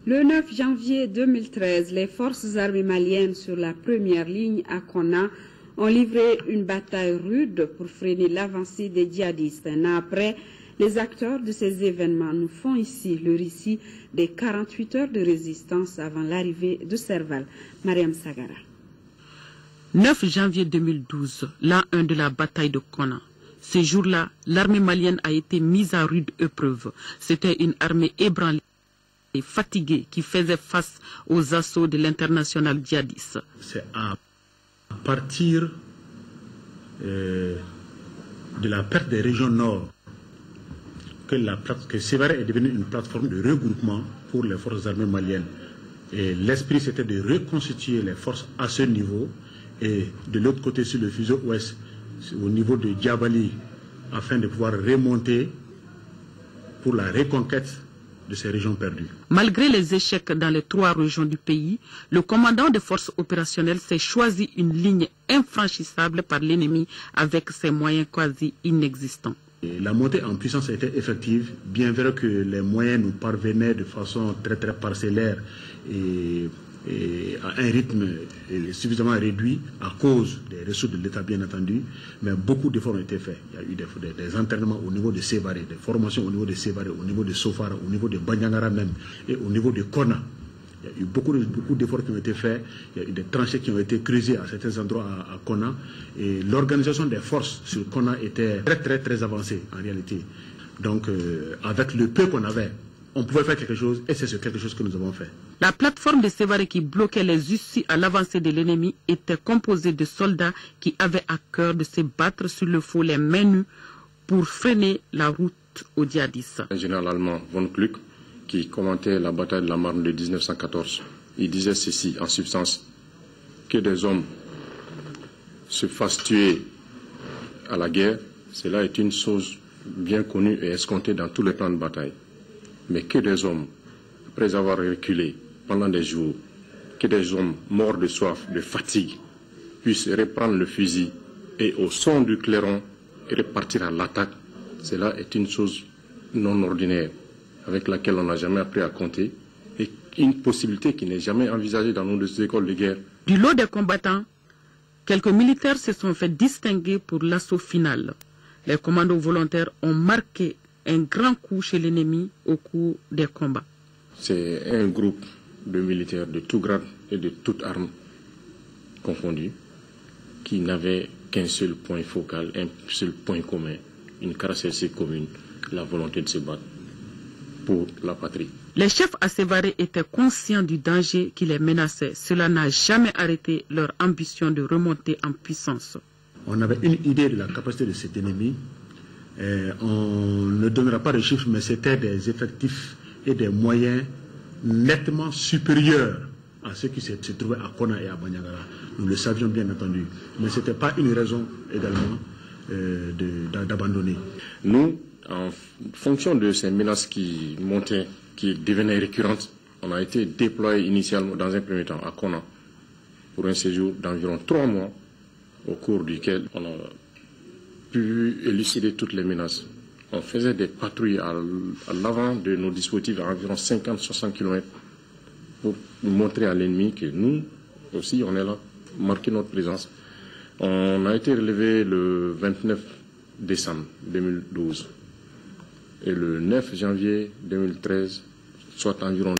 Le 9 janvier 2013, les forces armées maliennes sur la première ligne à Konna ont livré une bataille rude pour freiner l'avancée des djihadistes. Un an après, les acteurs de ces événements nous font ici le récit des 48 heures de résistance avant l'arrivée de Serval. Mariam Sagara. 9 janvier 2012, l'an 1 de la bataille de Konna. Ce jour-là, l'armée malienne a été mise à rude épreuve. C'était une armée ébranlée et fatiguée qui faisait face aux assauts de l'international djihadiste. C'est à partir de la perte des régions nord que Sévaré est devenu une plateforme de regroupement pour les forces armées maliennes. Et l'esprit, c'était de reconstituer les forces à ce niveau. Et de l'autre côté, sur le fuseau ouest, au niveau de Diabali, afin de pouvoir remonter pour la reconquête de ces régions perdues. Malgré les échecs dans les 3 régions du pays, le commandant des forces opérationnelles s'est choisi une ligne infranchissable par l'ennemi avec ses moyens quasi inexistants. Et la montée en puissance a été effective, bien vrai que les moyens nous parvenaient de façon très parcellaire et à un rythme suffisamment réduit à cause des ressources de l'État, bien entendu, mais beaucoup d'efforts ont été faits. Il y a eu des entraînements au niveau de Sévaré, des formations au niveau de Sévaré, au niveau de Sofara, au niveau de Banyangara même, et au niveau de Konna. Il y a eu beaucoup d'efforts qui ont été faits, il y a eu des tranchées qui ont été creusées à certains endroits à Konna, et l'organisation des forces sur Konna était très avancée en réalité. Donc avec le peu qu'on avait, on pouvait faire quelque chose, et c'est ce quelque chose que nous avons fait. La plateforme de Sévaré qui bloquait les issues à l'avancée de l'ennemi était composée de soldats qui avaient à cœur de se battre sur le feu les mains nues pour freiner la route aux djihadistes. Un général allemand, von Kluck, qui commentait la bataille de la Marne de 1914, il disait ceci en substance: que des hommes se fassent tuer à la guerre, cela est une chose bien connue et escomptée dans tous les plans de bataille. Mais que des hommes, après avoir reculé pendant des jours, que des hommes morts de soif, de fatigue, puissent reprendre le fusil et au son du clairon repartir à l'attaque, cela est une chose non ordinaire avec laquelle on n'a jamais appris à compter et une possibilité qui n'est jamais envisagée dans nos écoles de guerre. Du lot des combattants, quelques militaires se sont fait distinguer pour l'assaut final. Les commandos volontaires ont marqué un grand coup chez l'ennemi au cours des combats. C'est un groupe de militaires de tout grade et de toutes armes confondues qui n'avaient qu'un seul point focal, un seul point commun, une caractéristique commune, la volonté de se battre pour la patrie. Les chefs à Sévaré étaient conscients du danger qui les menaçait. Cela n'a jamais arrêté leur ambition de remonter en puissance. On avait une idée de la capacité de cet ennemi. On ne donnera pas de chiffres, mais c'était des effectifs et des moyens nettement supérieurs à ceux qui se trouvaient à Konna et à Banyangara. Nous le savions bien entendu, mais ce n'était pas une raison également d'abandonner. Nous, en fonction de ces menaces qui montaient, qui devenaient récurrentes, on a été déployés initialement dans un premier temps à Konna pour un séjour d'environ 3 mois, au cours duquel on a pu élucider toutes les menaces. On faisait des patrouilles à l'avant de nos dispositifs à environ 50-60 km pour montrer à l'ennemi que nous aussi on est là, marquer notre présence. On a été relevé le 29 décembre 2012 et le 9 janvier 2013, soit environ